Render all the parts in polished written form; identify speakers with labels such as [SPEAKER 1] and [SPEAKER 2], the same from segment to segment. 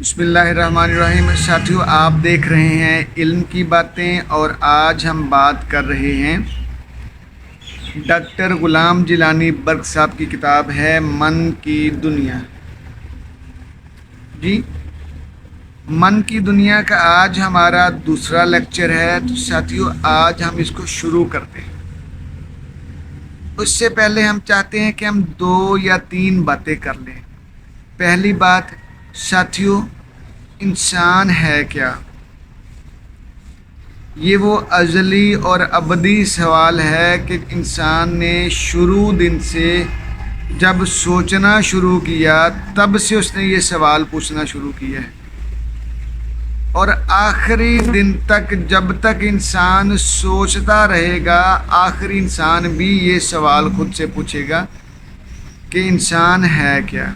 [SPEAKER 1] بسم اللہ الرحمن الرحیم۔ ساتھیو، آپ دیکھ رہے ہیں علم کی باتیں، اور آج ہم بات کر رہے ہیں ڈاکٹر غلام جیلانی برق صاحب کی کتاب ہے من کی دنیا۔ جی، من کی دنیا کا آج ہمارا دوسرا لیکچر ہے۔ تو ساتھیو، آج ہم اس کو شروع کرتے ہیں۔ اس سے پہلے ہم چاہتے ہیں کہ ہم 2 یا 3 باتیں کر لیں۔ پہلی بات ساتھیو، انسان ہے کیا؟ یہ وہ ازلی اور ابدی سوال ہے کہ انسان نے شروع دن سے جب سوچنا شروع کیا تب سے اس نے یہ سوال پوچھنا شروع کیا ہے، اور آخری دن تک جب تک انسان سوچتا رہے گا، آخری انسان بھی یہ سوال خود سے پوچھے گا کہ انسان ہے کیا۔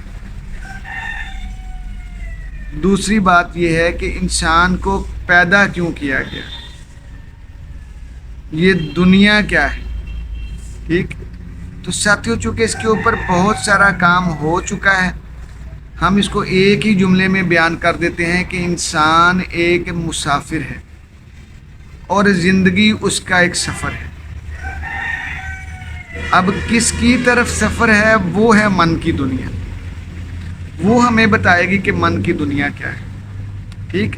[SPEAKER 1] دوسری بات یہ ہے کہ انسان کو پیدا کیوں کیا گیا، یہ دنیا کیا ہے۔ ٹھیک، تو ساتھیوں، چونکہ اس کے اوپر بہت سارا کام ہو چکا ہے، ہم اس کو ایک ہی جملے میں بیان کر دیتے ہیں کہ انسان ایک مسافر ہے اور زندگی اس کا ایک سفر ہے۔ اب کس کی طرف سفر ہے؟ وہ ہے من کی دنیا۔ وہ ہمیں بتائے گی کہ من کی دنیا کیا ہے۔ ٹھیک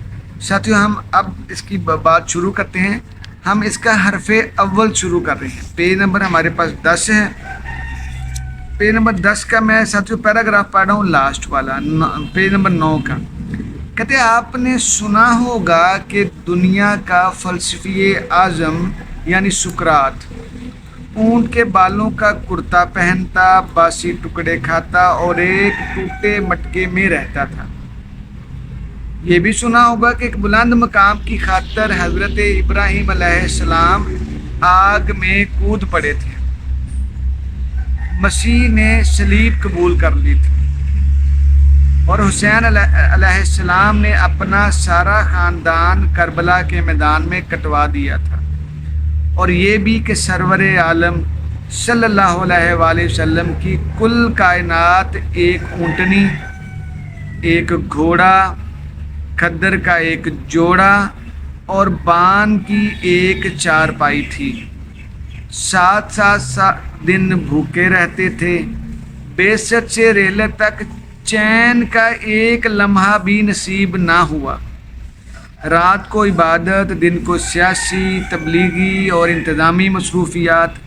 [SPEAKER 1] ساتھیو، ہم اب اس کی بات شروع کرتے ہیں۔ ہم اس کا حرف اول شروع کر رہے ہیں۔ پیج نمبر ہمارے پاس 10 ہے۔ پیج نمبر 10 کا میں ساتھیو پیراگراف پڑھ رہا ہوں، لاسٹ والا، پیج نمبر 9 کا۔ کہتے ہیں، آپ نے سنا ہوگا کہ دنیا کا فلسفی اعظم یعنی سقراط اونٹ کے بالوں کا کرتا پہنتا، باسی ٹکڑے کھاتا اور ایک ٹوٹے مٹکے میں رہتا تھا۔ یہ بھی سنا ہوگا کہ ایک بلند مقام کی خاطر حضرت ابراہیم علیہ السلام آگ میں کود پڑے تھے۔ مسیح نے صلیب قبول کر لی تھی، اور حسین علیہ السلام نے اپنا سارا خاندان کربلا کے میدان میں کٹوا دیا تھا۔ اور یہ بھی کہ سرور عالم صلی اللہ علیہ وآلہ وسلم کی کل کائنات ایک اونٹنی، ایک گھوڑا، کھدر کا ایک جوڑا اور بان کی ایک چارپائی تھی۔ 7 دن بھوکے رہتے تھے، بیست سے ریلے تک چین کا ایک لمحہ بھی نصیب نہ ہوا۔ رات کو عبادت، دن کو سیاسی، تبلیغی اور انتظامی مصروفیات،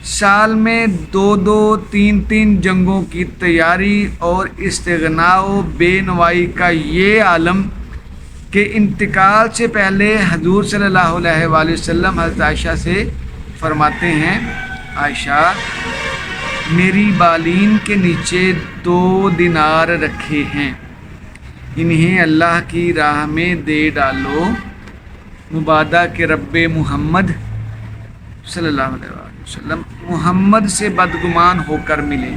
[SPEAKER 1] سال میں 2 3 جنگوں کی تیاری اور استغناء و بے نوائی کا یہ عالم کہ انتقال سے پہلے حضور صلی اللہ علیہ وآلہ وسلم حضرت عائشہ سے فرماتے ہیں، عائشہ، میری بالین کے نیچے 2 دینار رکھے ہیں، انہیں اللہ کی راہ میں دے ڈالو، مبادا کہ رب محمد صلی اللہ علیہ وسلم محمد سے بدگمان ہو کر ملیں۔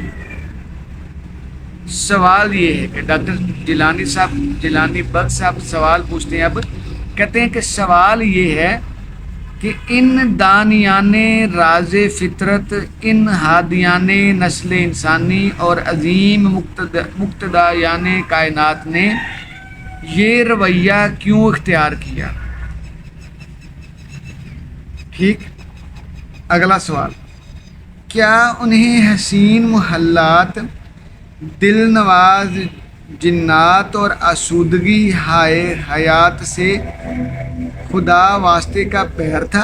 [SPEAKER 1] سوال یہ ہے کہ ڈاکٹر جیلانی برق صاحب سوال پوچھتے ہیں۔ اب کہتے ہیں کہ سوال یہ ہے کہ ان دانیان راز فطرت، ان ہادیان نسل انسانی اور عظیم مقتدیان کائنات نے یہ رویہ کیوں اختیار کیا؟ ٹھیک، اگلا سوال، کیا انہیں حسین محلات، دل نواز جنات اور آسودگی ہائے حیات سے خدا واسطے کا پیر تھا؟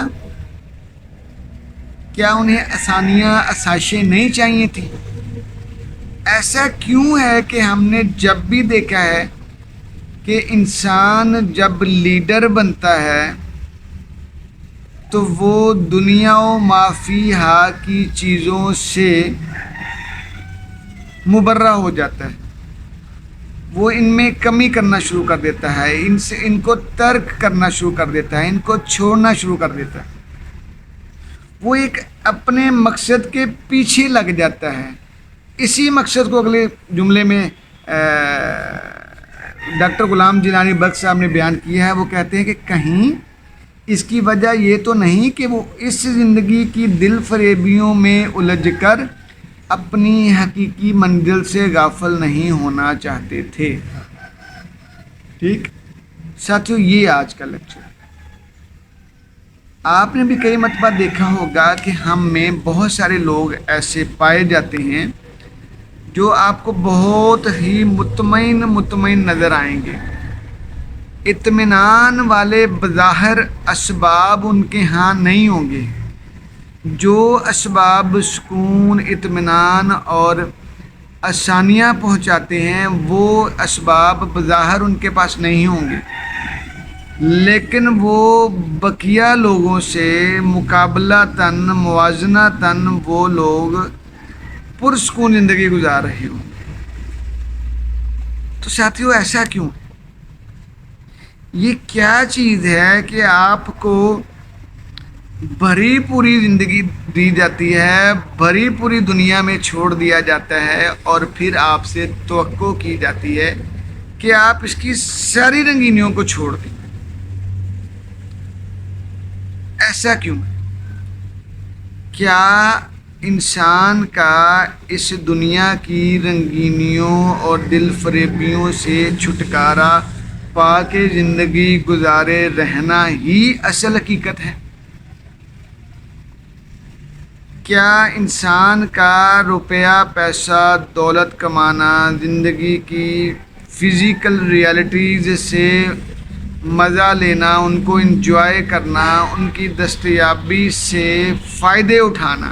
[SPEAKER 1] کیا انہیں آسانیاں، آسائشیں نہیں چاہیے تھیں؟ ایسا کیوں ہے کہ ہم نے جب بھی دیکھا ہے کہ انسان جب لیڈر بنتا ہے تو وہ دنیا و ما فیہا کی چیزوں سے مبرہ ہو جاتا ہے، وہ ان میں کمی کرنا شروع کر دیتا ہے، ان کو ترک کرنا شروع کر دیتا ہے، ان کو چھوڑنا شروع کر دیتا ہے، وہ ایک اپنے مقصد کے پیچھے لگ جاتا ہے۔ اسی مقصد کو اگلے جملے میں ڈاکٹر غلام جیلانی برق صاحب نے بیان کیا ہے۔ وہ کہتے ہیں کہ کہیں اس کی وجہ یہ تو نہیں کہ وہ اس زندگی کی دل فریبیوں میں الجھ کر اپنی حقیقی منزل سے غافل نہیں ہونا چاہتے تھے۔ ٹھیک ساتھیوں، یہ آج کا لیکچر۔ آپ نے بھی کئی مرتبہ دیکھا ہوگا کہ ہم میں بہت سارے لوگ ایسے پائے جاتے ہیں جو آپ کو بہت ہی مطمئن نظر آئیں گے، اطمینان والے بظاہر اسباب ان کے ہاں نہیں ہوں گے۔ جو اسباب سکون، اطمینان اور آسانیاں پہنچاتے ہیں وہ اسباب بظاہر ان کے پاس نہیں ہوں گے، لیکن وہ بقیہ لوگوں سے موازنتاً وہ لوگ پرسکون زندگی گزار رہے ہوں۔ تو ساتھیوں، ایسا کیوں؟ یہ کیا چیز ہے کہ آپ کو بھری پوری زندگی دی جاتی ہے، بھری پوری دنیا میں چھوڑ دیا جاتا ہے، اور پھر آپ سے توقع کی جاتی ہے کہ آپ اس کی ساری رنگینیوں کو چھوڑ دیں؟ ایسا کیوں؟ کیا انسان کا اس دنیا کی رنگینیوں اور دل فریبیوں سے چھٹکارا پا کے زندگی گزارے رہنا ہی اصل حقیقت ہے؟ کیا انسان کا روپیہ، پیسہ، دولت کمانا، زندگی کی فزیکل ریالٹیز سے مزہ لینا، ان کو انجوائے کرنا، ان کی دستیابی سے فائدے اٹھانا،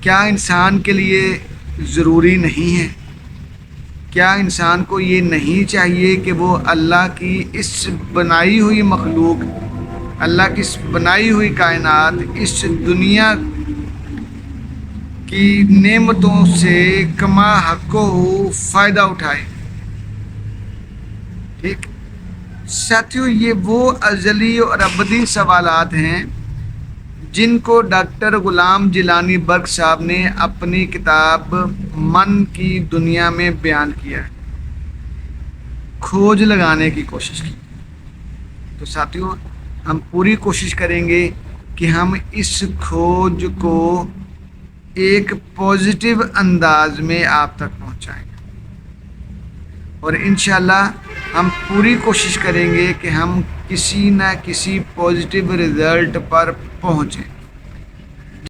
[SPEAKER 1] کیا انسان کے لیے ضروری نہیں ہے؟ کیا انسان کو یہ نہیں چاہیے کہ وہ اللہ کی اس بنائی ہوئی مخلوق، اللہ کی اس بنائی ہوئی کائنات، اس دنیا کی نعمتوں سے کما حق ہو فائدہ اٹھائے؟ ٹھیک ساتھیوں، یہ وہ ازلی اور ابدی سوالات ہیں جن کو ڈاکٹر غلام جیلانی برق صاحب نے اپنی کتاب من کی دنیا میں بیان کیا ہے، کھوج لگانے کی کوشش کی۔ تو ساتھیوں، ہم پوری کوشش کریں گے کہ ہم اس کھوج کو ایک پازیٹیو انداز میں آپ تک پہنچائیں گے، اور انشاءاللہ ہم پوری کوشش کریں گے کہ ہم کسی نہ کسی پازیٹیو رزلٹ پر پہنچیں۔